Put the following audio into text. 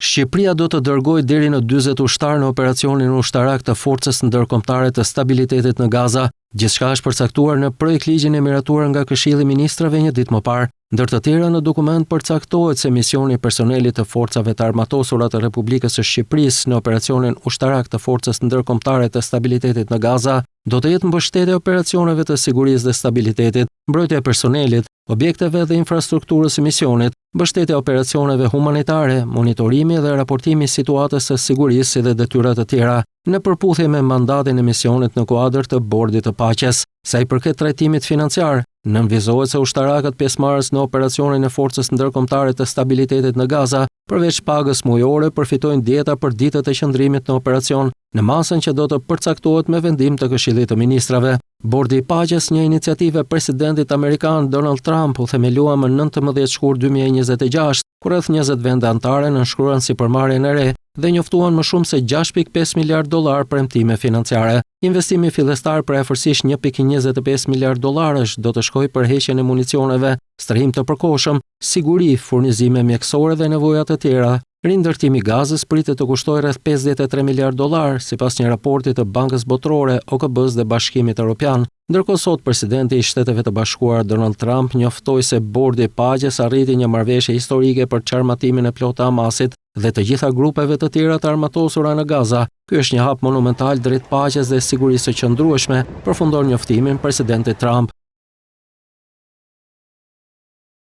Shqipëria do të dërgojë deri në 40 ushtarë në operacionin ushtarak të Forcës Ndërkombëtare të Stabilitetit në Gaza. Gjithçka është përcaktuar në projekt ligjin e miratuar nga Këshilli i Ministrave një ditë më parë. Ndër të tjera në dokument përcaktohet se misioni i personelit të forcave të armatosura të Republikës së Shqipërisë në operacionin ushtarak të Forcës Ndërkombëtare të Stabilitetit në Gaza do të jetë mbështetje operacioneve të sigurisë dhe stabilitetit, mbrojtja e personelit, objekteve dhe infrastrukturës së misionit, mbështetja e operacioneve humanitare, monitorimi dhe raportimi i situatës së sigurisë si dhe detyra të tjera, në përputhje me mandatin e misionit në kuadër të Bordit të Paqes. Sa i përket trajtimit financiar, nënvizohet se ushtarakët pjesëmarrës në operacionin e Forcës Ndërkombëtare të Stabilitetit në Gaza, përveç pagës mujore, përfitojnë dieta për ditët e qëndrimit në operacion, në masën që do të përcaktohet me vendim të Këshillit të Ministrave. Bordi i Paqes, një iniciativë e presidentit amerikan Donald Trump, u themelua më 19 shkurt 2026, kur rreth 20 vende anëtare nënshkruan sipërmarrjen e re dhe njoftuan më shumë se 6.5 miliard dollar premtime financiare. Investimi fillestar për afërsisht 1.25 miliard dollarësh do të shkojë për heqjen e municioneve, strehim të përkohshëm, siguri, furnizime mjekësore dhe nevoja të tjera. Rindërtimi i Gazës pritet të kushtojë rreth 53 miliard dollar, sipas një raporti të Bankës Botërore, OKB-s dhe Bashkimit Evropian. Ndërkohë sot presidenti i Shteteve të Bashkuara Donald Trump njoftoi se Bordi i Paqes arriti një marrëveshje historike për çarmatimin e plotë të Hamasit dhe të gjitha grupeve të tjera të armatosura në Gaza. Ky është një hap monumental drejt paqes dhe sigurisë së qëndrueshme, përfundon njoftimin presidenti Trump.